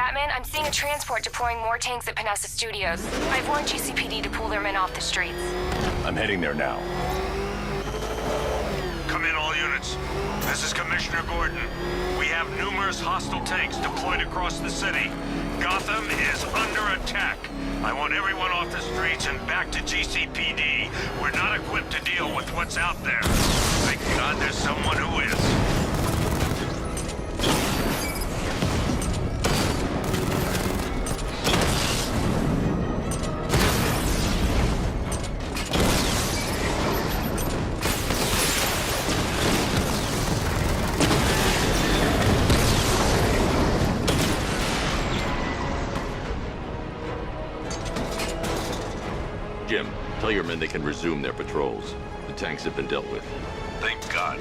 Batman, I'm seeing a transport deploying more tanks at Panessa Studios. I've warned GCPD to pull their men off the streets. I'm heading there now. Come in, all units. This is Commissioner Gordon. We have numerous hostile tanks deployed across the city. Gotham is under attack. I want everyone off the streets and back to GCPD. We're not equipped to deal with what's out there. Thank God there's someone who is. Jim, tell your men they can resume their patrols. The tanks have been dealt with. Thank God.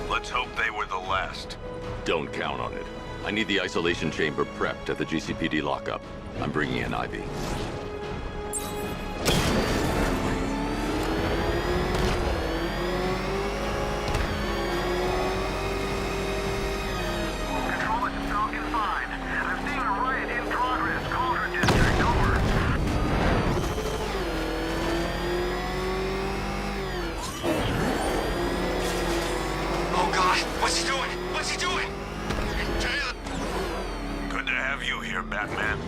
Let's hope they were the last. Don't count on it. I need the isolation chamber prepped at the GCPD lockup. I'm bringing in Ivy. Control, it's Falcon 5. I'm seeing a riot in progress. Cauldron District, over. Oh God, what's he doing? What's he doing? Good to have you here, Batman.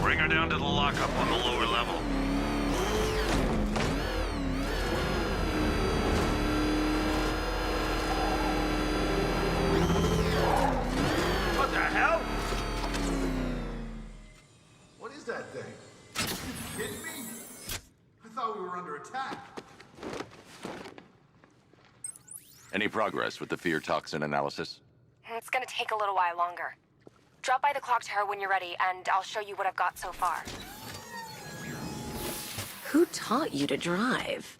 Bring her down to the lockup on the lower level. What the hell? What is that thing? You kidding me? I thought we were under attack. Any progress with the fear toxin analysis? It's gonna take a little while longer. Drop by the clock tower when you're ready, and I'll show you what I've got so far. Who taught you to drive?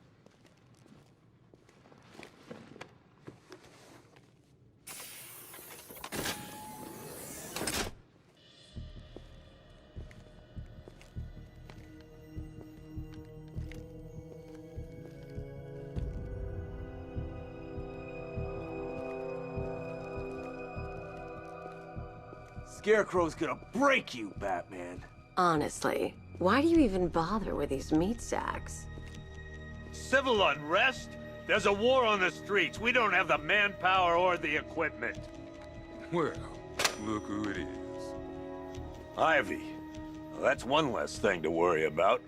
Scarecrow's gonna break you, Batman. Honestly, why do you even bother with these meat sacks? Civil unrest? There's a war on the streets. We don't have the manpower or the equipment. Well, look who it is. Ivy. Well, that's one less thing to worry about.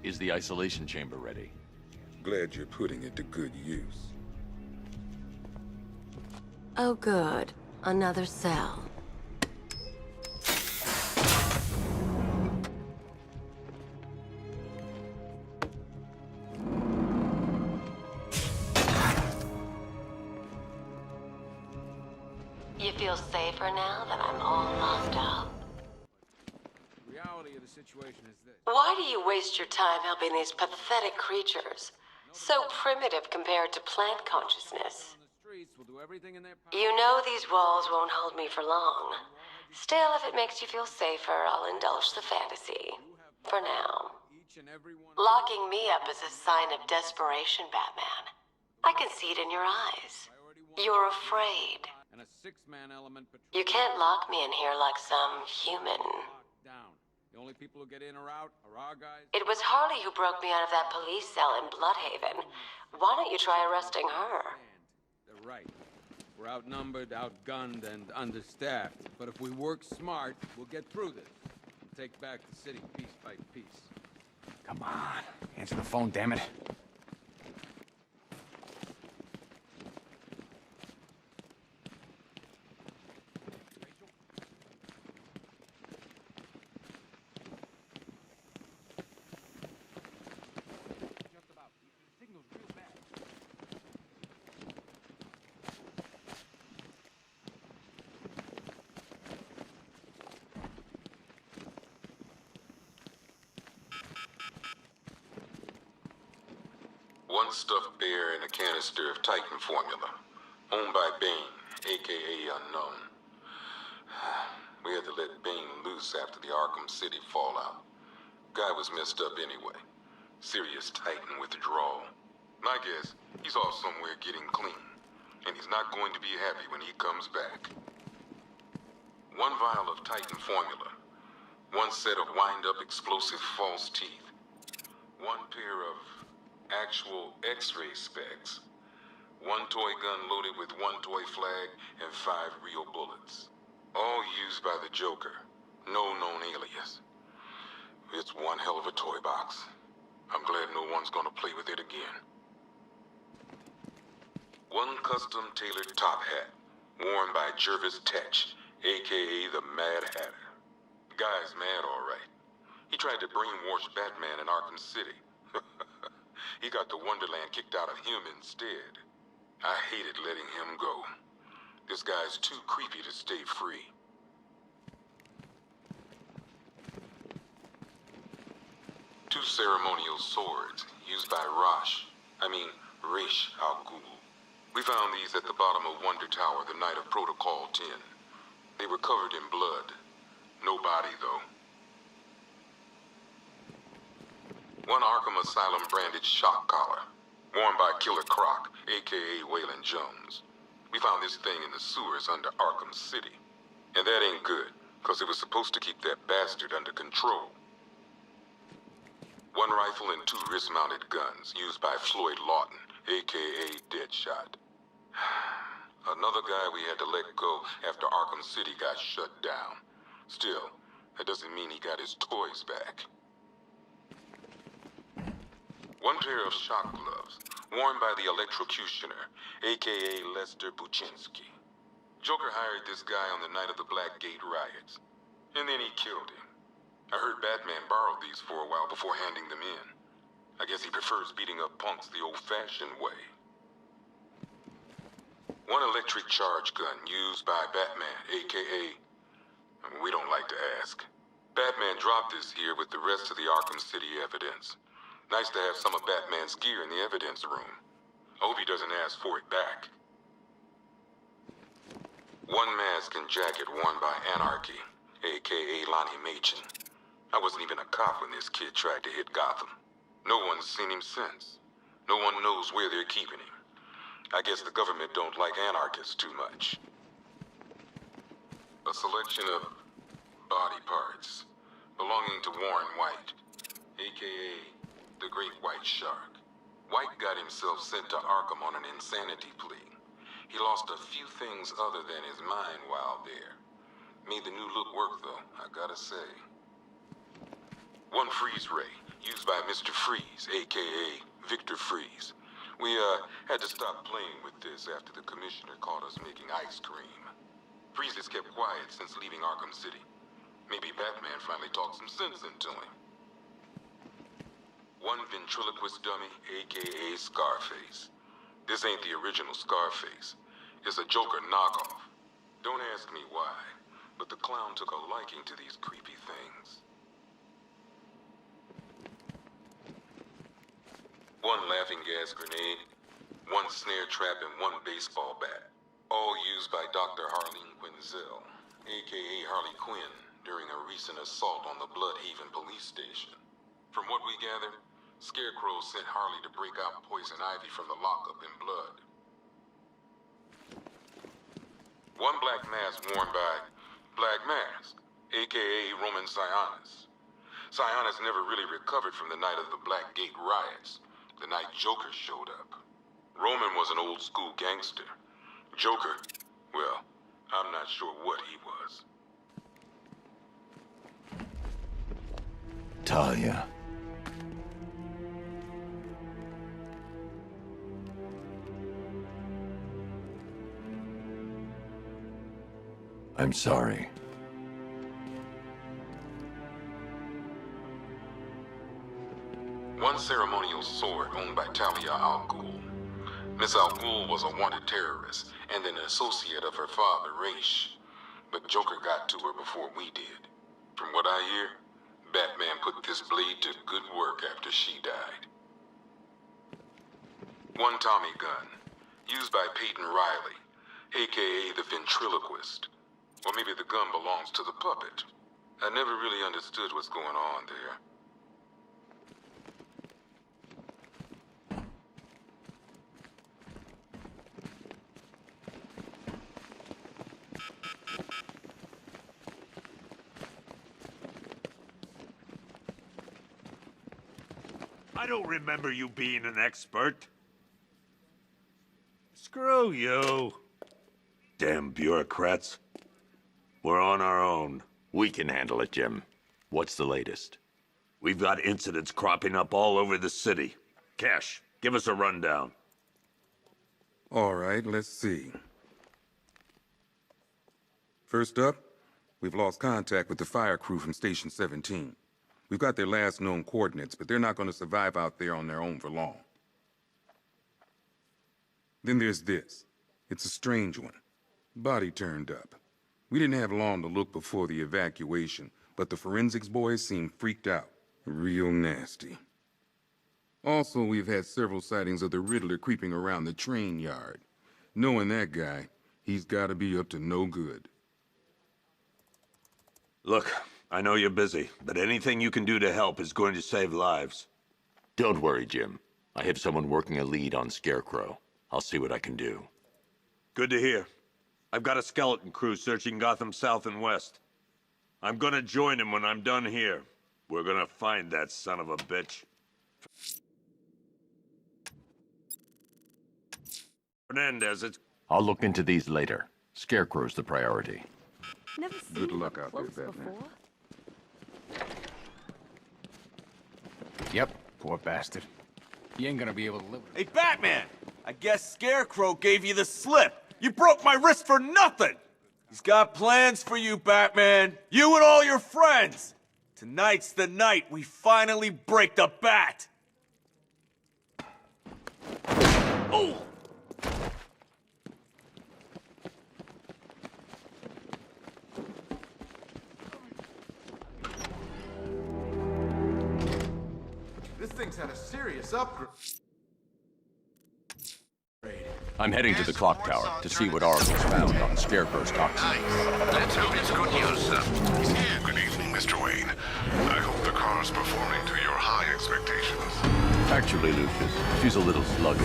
Is the isolation chamber ready? Glad you're putting it to good use. Oh good, another cell. You feel safer now that I'm all locked up? The reality of the situation is this. Why do you waste your time helping these pathetic creatures? So primitive compared to plant consciousness. On the streets will do everything in their power. You know these walls won't hold me for long. Still, if it makes you feel safer, I'll indulge the fantasy. For now. Each and every one. Locking me up is a sign of desperation, Batman. I can see it in your eyes. You're afraid. And a six-man element patrol. You can't lock me in here like some human. Locked down. The only people who get in or out are our guys. It was Harley who broke me out of that police cell in Bloodhaven. Why don't you try arresting her? And they're right. We're outnumbered, outgunned, and understaffed. But if we work smart, we'll get through this. And take back the city piece by piece. Come on, answer the phone, damn it. Just about. The signal's real bad. One stuffed bear in a canister of Titan formula, owned by Bane, aka Unknown. We had to let Bane loose after the Arkham City fallout. Guy was messed up anyway. Serious Titan withdrawal. My guess, he's off somewhere getting clean, and he's not going to be happy when he comes back. One vial of Titan formula, one set of wind-up explosive false teeth, one pair of actual X-ray specs, one toy gun loaded with one toy flag, and 5 real bullets. All used by the Joker. No known alias. It's one hell of a toy box. I'm glad no one's gonna play with it again. One custom-tailored top hat, worn by Jervis Tetch, a.k.a. the Mad Hatter. The guy's mad, all right. He tried to brainwash Batman in Arkham City. He got the Wonderland kicked out of him instead. I hated letting him go. This guy's too creepy to stay free. Two ceremonial swords used by Ra's al Ghul. We found these at the bottom of Wonder Tower the night of Protocol 10. They were covered in blood. No body, though. One Arkham Asylum branded shock collar, worn by Killer Croc, a.k.a. Waylon Jones. We found this thing in the sewers under Arkham City. And that ain't good, because it was supposed to keep that bastard under control. One rifle and 2 wrist-mounted guns, used by Floyd Lawton, a.k.a. Deadshot. Another guy we had to let go after Arkham City got shut down. Still, that doesn't mean he got his toys back. One pair of shock gloves, worn by the electrocutioner, a.k.a. Lester Buczynski. Joker hired this guy on the night of the Blackgate riots, and then he killed him. I heard Batman borrowed these for a while before handing them in. I guess he prefers beating up punks the old-fashioned way. One electric charge gun used by Batman, a.k.a. We don't like to ask. Batman dropped this here with the rest of the Arkham City evidence. Nice to have some of Batman's gear in the evidence room. I hope he doesn't ask for it back. One mask and jacket worn by Anarchy, a.k.a. Lonnie Machin. I wasn't even a cop when this kid tried to hit Gotham. No one's seen him since. No one knows where they're keeping him. I guess the government don't like anarchists too much. A selection of body parts belonging to Warren White, a.k.a. the Great White Shark. White got himself sent to Arkham on an insanity plea. He lost a few things other than his mind while there. Made the new look work, though, I gotta say. One freeze ray, used by Mr. Freeze, a.k.a. Victor Freeze. We, had to stop playing with this after the commissioner caught us making ice cream. Freeze has kept quiet since leaving Arkham City. Maybe Batman finally talked some sense into him. One ventriloquist dummy, a.k.a. Scarface. This ain't the original Scarface. It's a Joker knockoff. Don't ask me why, but the clown took a liking to these creepy things. One laughing gas grenade, one snare trap, and one baseball bat. All used by Dr. Harleen Quinzel, a.k.a. Harley Quinn, during a recent assault on the Bloodhaven police station. From what we gather, Scarecrow sent Harley to break out Poison Ivy from the lockup in blood. One black mask worn by Black Mask, a.k.a. Roman Sionis. Sionis never really recovered from the night of the Blackgate riots, the night Joker showed up. Roman was an old-school gangster. Joker, well, I'm not sure what he was. Talia. I'm sorry. One ceremonial sword owned by Talia al Ghul. Miss al Ghul was a wanted terrorist and an associate of her father, Ra's. But Joker got to her before we did. From what I hear, Batman put this blade to good work after she died. One Tommy gun, used by Peyton Riley, a.k.a. the ventriloquist. Or maybe the gun belongs to the puppet. I never really understood what's going on there. I don't remember you being an expert. Screw you. Damn bureaucrats. We're on our own. We can handle it, Jim. What's the latest? We've got incidents cropping up all over the city. Cash, give us a rundown. All right, let's see. First up, we've lost contact with the fire crew from Station 17. We've got their last known coordinates, but they're not going to survive out there on their own for long. Then there's this. It's a strange one. Body turned up. We didn't have long to look before the evacuation, but the forensics boys seemed freaked out. Real nasty. Also, we've had several sightings of the Riddler creeping around the train yard. Knowing that guy, he's gotta be up to no good. Look, I know you're busy, but anything you can do to help is going to save lives. Don't worry, Jim. I have someone working a lead on Scarecrow. I'll see what I can do. Good to hear. I've got a skeleton crew searching Gotham South and West. I'm gonna join him when I'm done here. We're gonna find that son of a bitch. Fernandez, it's... I'll look into these later. Scarecrow's the priority. Never Good seen luck you out there, close Batman. before. Yep, poor bastard. He ain't gonna be able to live with it. Hey, Batman! I guess Scarecrow gave you the slip. You broke my wrist for nothing! He's got plans for you, Batman. You and all your friends. Tonight's the night we finally break the bat. Oh! This thing's had a serious upgrade. I'm heading to the clock tower to see what Oracle's found on Scarecrow's toxin. Nice. Let's hope it's good news, sir. Yeah, good evening, Mr. Wayne. I hope the car's performing to your high expectations. Actually, Lucius, she's a little sluggish.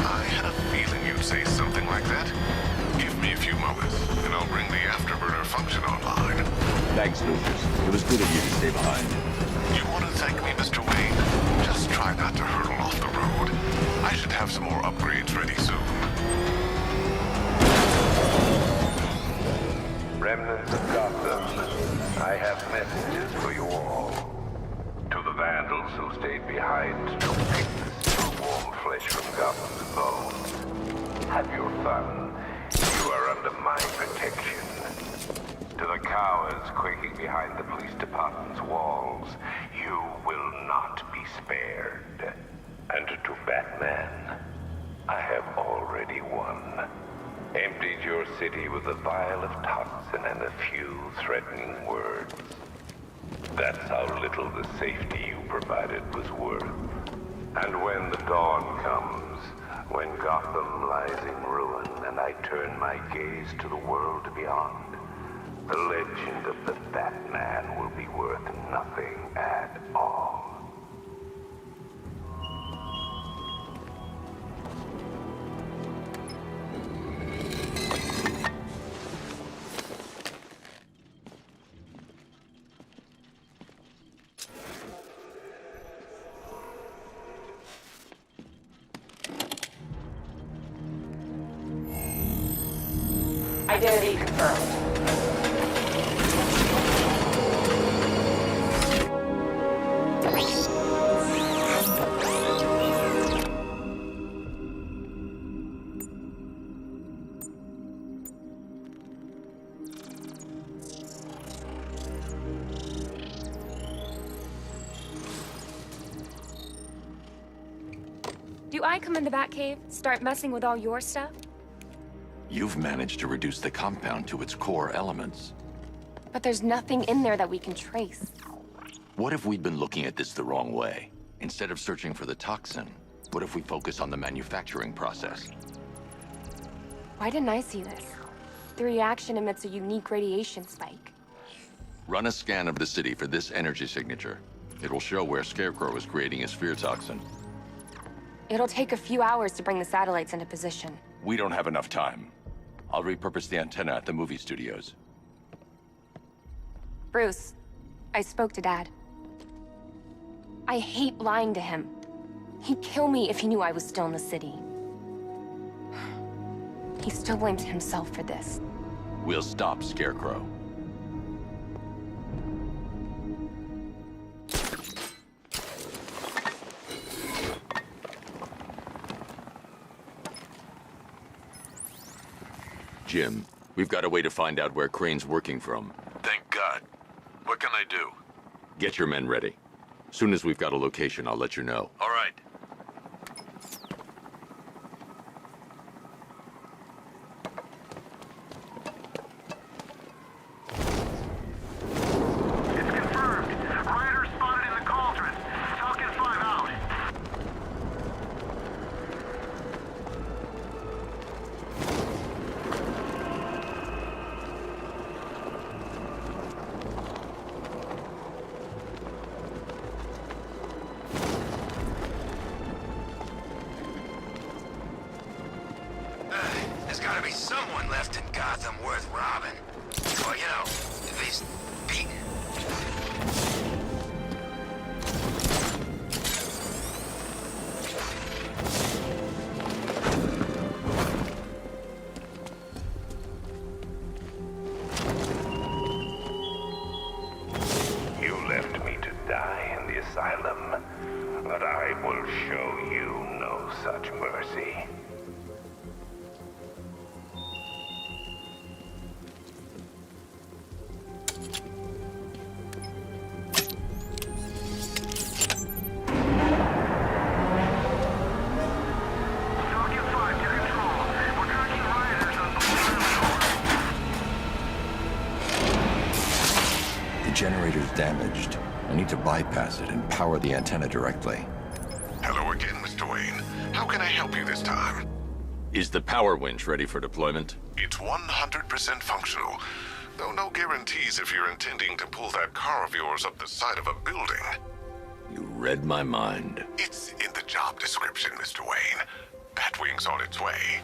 I had a feeling you'd say something like that. Give me a few moments, and I'll bring the afterburner function online. Thanks, Lucius. It was good of you to stay behind. You want to thank me, Mr. Wayne? Just try not to hurtle off the road. I should have some more upgrades ready soon. Remnants of Gotham, I have messages for you all. To the vandals who stayed behind to pick the warm flesh from Gotham's bones. Have your fun. You are under my protection. To the cowards quaking behind the police department's walls, you will not be spared. And to Batman, I have already won. Emptied your city with a vial of toxin and a few threatening words. That's how little the safety you provided was worth. And when the dawn comes, when Gotham lies in ruin and I turn my gaze to the world beyond, the legend of the Batman will be worth nothing at all. Identity confirmed. Do I come in the Batcave, start messing with all your stuff? You've managed to reduce the compound to its core elements. But there's nothing in there that we can trace. What if we've been looking at this the wrong way? Instead of searching for the toxin, what if we focus on the manufacturing process? Why didn't I see this? The reaction emits a unique radiation spike. Run a scan of the city for this energy signature. It will show where Scarecrow is creating his fear toxin. It'll take a few hours to bring the satellites into position. We don't have enough time. I'll repurpose the antenna at the movie studios. Bruce, I spoke to Dad. I hate lying to him. He'd kill me if he knew I was still in the city. He still blames himself for this. We'll stop Scarecrow. Jim, we've got a way to find out where Crane's working from. Thank God. What can I do? Get your men ready. Soon as we've got a location, I'll let you know. All right. It's confirmed. Rioters spotted in the cauldron. Falcon 5 out. There's gotta be someone left in Gotham worth robbing. Or, you know, at least beating. You left me to die in the asylum, but I will show you no such mercy. Falcon 5 to control. We're tracking rioters on both. The generator's damaged. I need to bypass it and power the antenna directly. Hello again, Mr. Wayne. How can I help you this time? Is the power winch ready for deployment? It's 100% functional. Though no guarantees if you're intending to pull that car of yours up the side of a building. You read my mind. It's in the job description, Mr. Wayne. Batwing's on its way.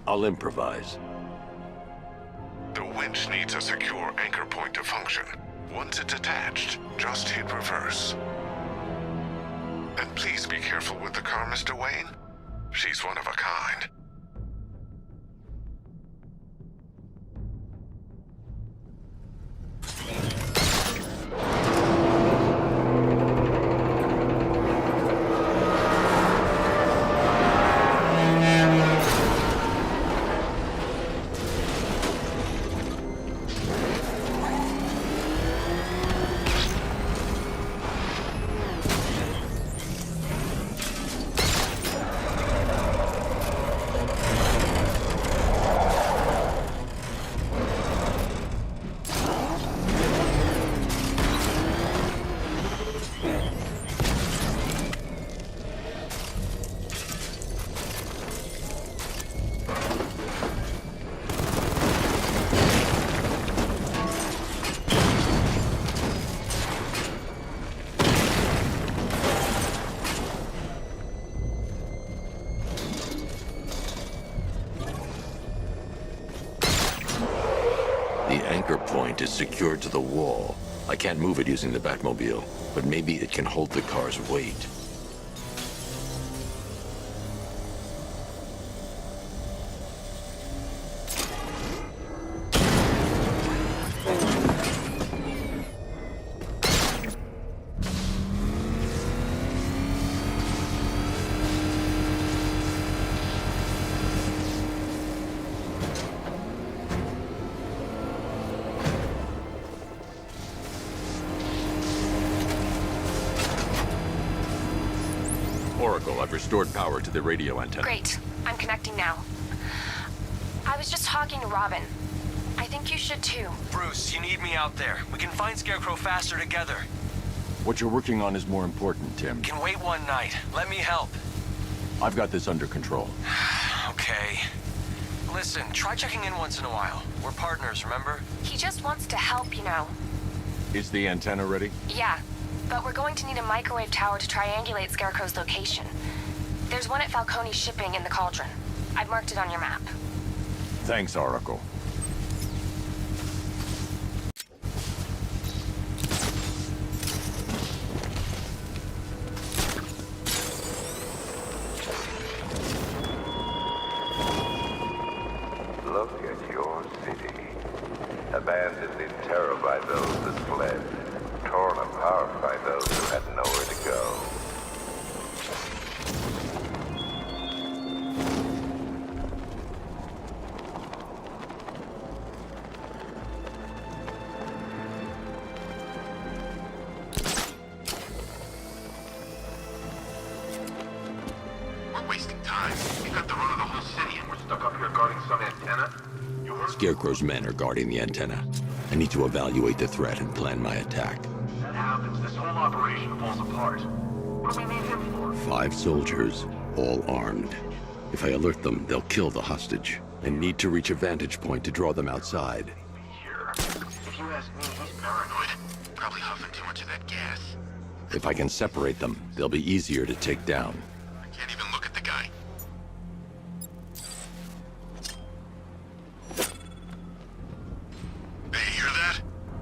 I'll improvise. The winch needs a secure anchor point to function. Once it's attached, just hit reverse. And please be careful with the car, Mr. Wayne. She's one of a kind. Point is secured to the wall. I can't move it using the Batmobile, but maybe it can hold the car's weight. Oracle, I've restored power to the radio antenna. Great. I'm connecting now. I was just talking to Robin. I think you should too. Bruce, you need me out there. We can find Scarecrow faster together. What you're working on is more important, Tim. Can wait one night. Let me help. I've got this under control. Okay. Listen, try checking in once in a while. We're partners, remember? He just wants to help, you know. Is the antenna ready? Yeah, but we're going to need a microwave tower to triangulate Scarecrow's location. There's one at Falcone's shipping in the Cauldron. I've marked it on your map. Thanks, Oracle. Look at your city. Abandoned in terror by those that fled. Torn apart by those who had nowhere to go. We're wasting time. We got the run of the whole city and we're stuck up here guarding some antenna. You heard? Scarecrow's men are guarding the antenna. I need to evaluate the threat and plan my attack. That happens, this whole operation falls apart. What do we need him for? 5 soldiers, all armed. If I alert them, they'll kill the hostage. I need to reach a vantage point to draw them outside. Here. If you ask me, he's paranoid. Probably huffing too much of that gas. If I can separate them, they'll be easier to take down. I can't even look at the guy. Hey, hear that?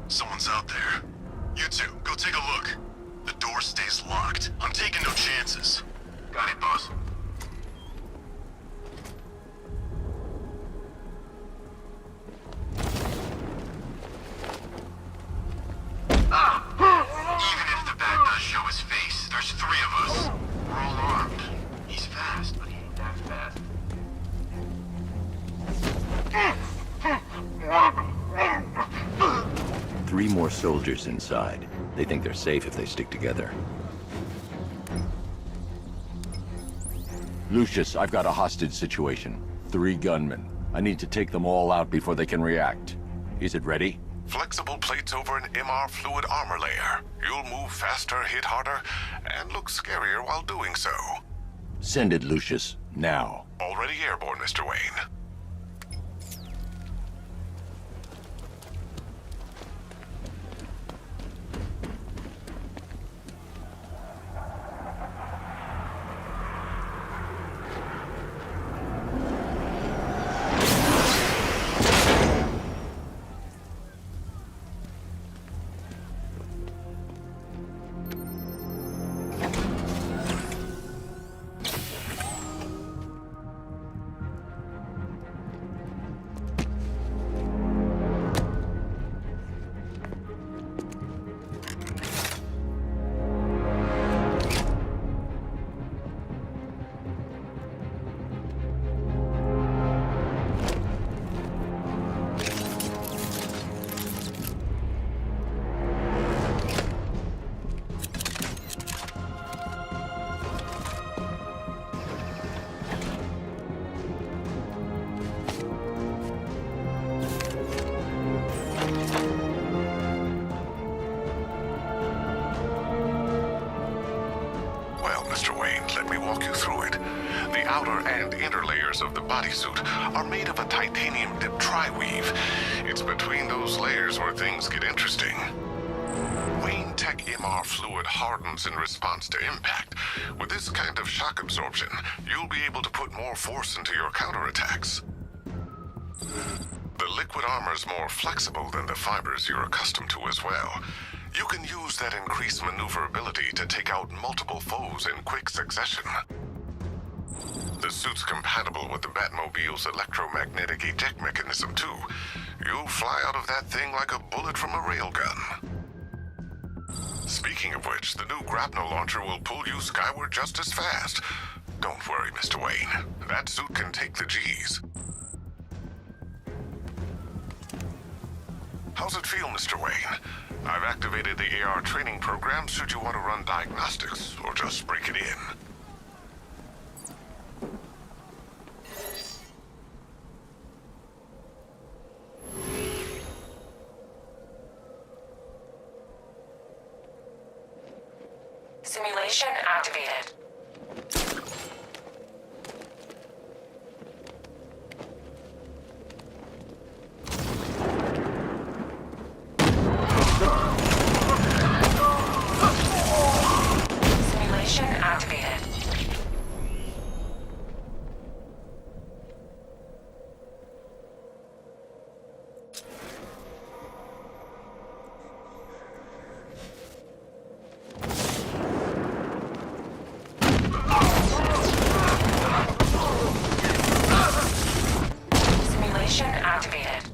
Someone's out there. You two, go take a look. The door stays locked. I'm taking no chances. Got it, boss. Even if the bat does show his face, there's 3 of us. We're all armed. He's fast, but he ain't that fast. 3 more soldiers inside. They think they're safe if they stick together. Lucius, I've got a hostage situation. 3 gunmen. I need to take them all out before they can react. Is it ready? Flexible plates over an MR fluid armor layer. You'll move faster, hit harder, and look scarier while doing so. Send it, Lucius. Now. Already airborne, Mr. Wayne. Of the bodysuit are made of a titanium dip tri-weave. It's between those layers where things get interesting. Wayne Tech MR fluid hardens in response to impact. With this kind of shock absorption, you'll be able to put more force into your counterattacks. The liquid armor's more flexible than the fibers you're accustomed to as well. You can use that increased maneuverability to take out multiple foes in quick succession. The suit's compatible with the Batmobile's electromagnetic eject mechanism, too. You'll fly out of that thing like a bullet from a railgun. Speaking of which, the new grapnel launcher will pull you skyward just as fast. Don't worry, Mr. Wayne. That suit can take the G's. How's it feel, Mr. Wayne? I've activated the AR training program should you want to run diagnostics, or just break it in. Simulation activated. Simulation activated. Simulation activated.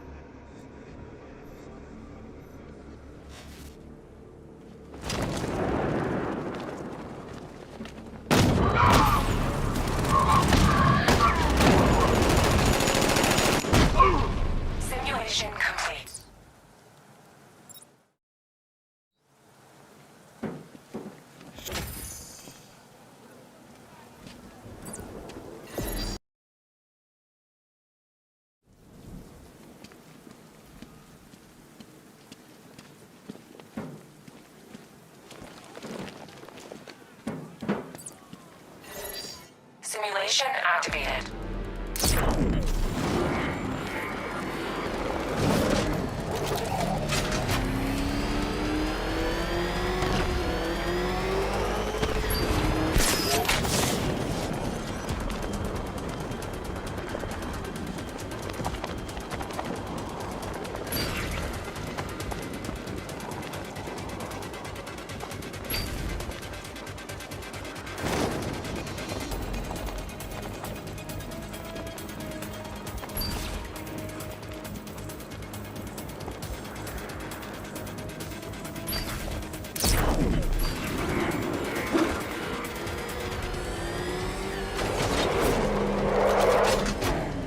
Simulation activated. Simulation complete. Simulation activated.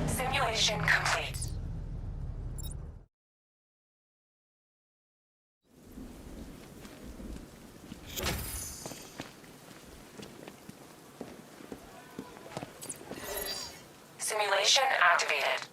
Simulation complete. Simulation activated.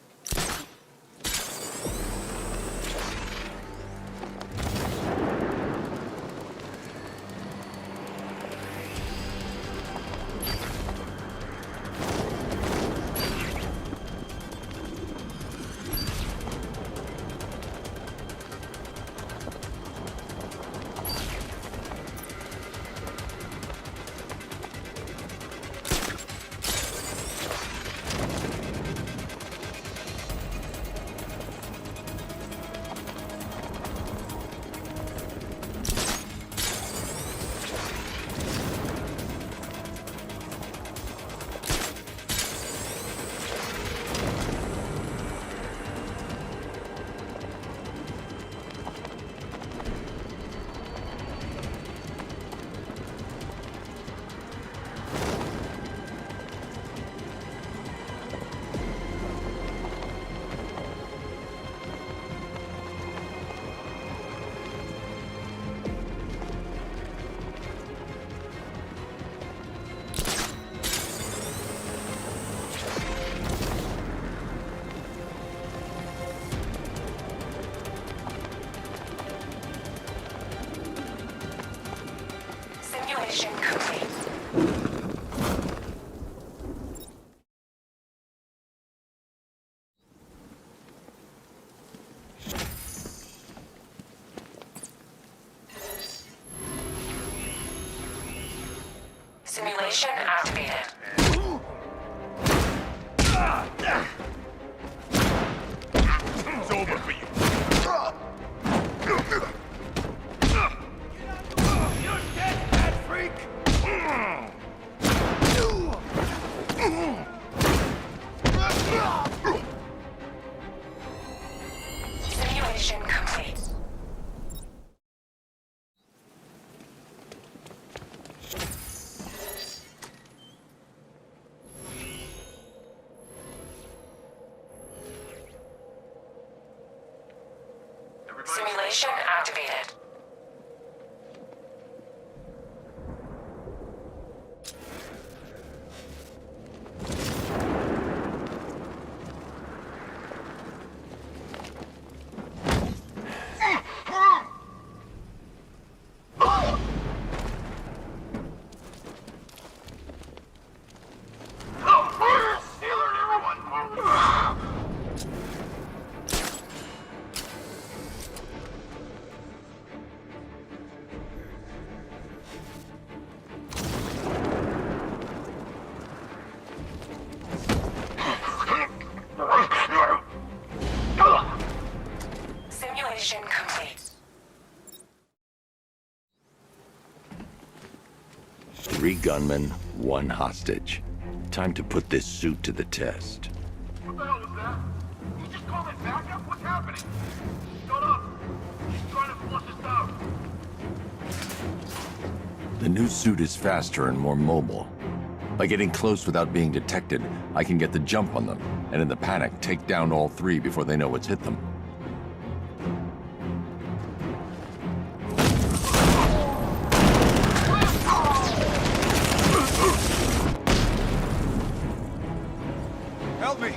Simulation complete. Simulation activated. It's over for you. You're dead, bad freak! Simulation complete. Simulation activated. Simulation complete. 3 gunmen, 1 hostage. Time to put this suit to the test. What the hell was that? You just called it backup? What's happening? Shut up! She's trying to flush us out. The new suit is faster and more mobile. By getting close without being detected, I can get the jump on them, and in the panic, take down all 3 before they know what's hit them. Help me!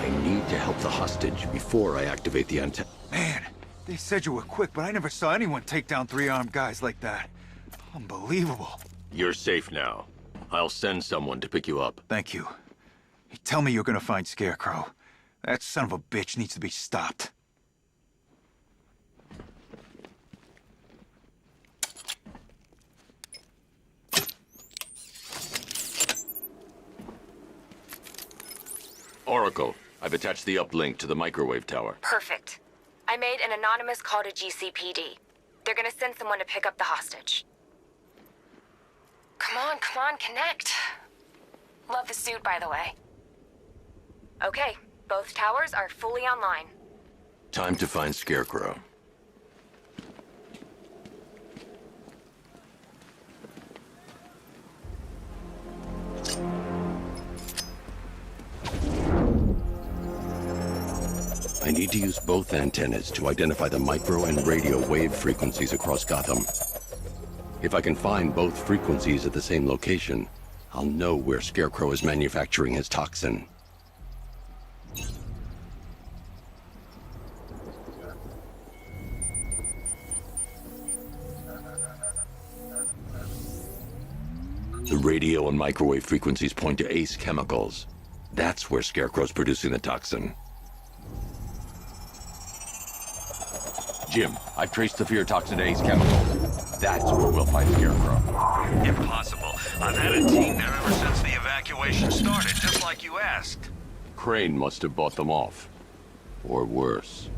I need to help the hostage before I activate the antenna. Man, they said you were quick, but I never saw anyone take down 3 armed guys like that. Unbelievable. You're safe now. I'll send someone to pick you up. Thank you. Hey, tell me you're gonna find Scarecrow. That son of a bitch needs to be stopped. Oracle, I've attached the uplink to the microwave tower. Perfect. I made an anonymous call to GCPD. They're gonna send someone to pick up the hostage. Come on, connect. Love the suit, by the way. Okay, both towers are fully online. Time to find Scarecrow. I need to use both antennas to identify the micro and radio wave frequencies across Gotham. If I can find both frequencies at the same location, I'll know where Scarecrow is manufacturing his toxin. The radio and microwave frequencies point to Ace Chemicals. That's where Scarecrow's producing the toxin. Jim, I've traced the fear toxin to Ace Chemicals. That's where we'll find Scarecrow. Impossible. I've had a team there ever since the evacuation started, just like you asked. Crane must have bought them off. Or worse.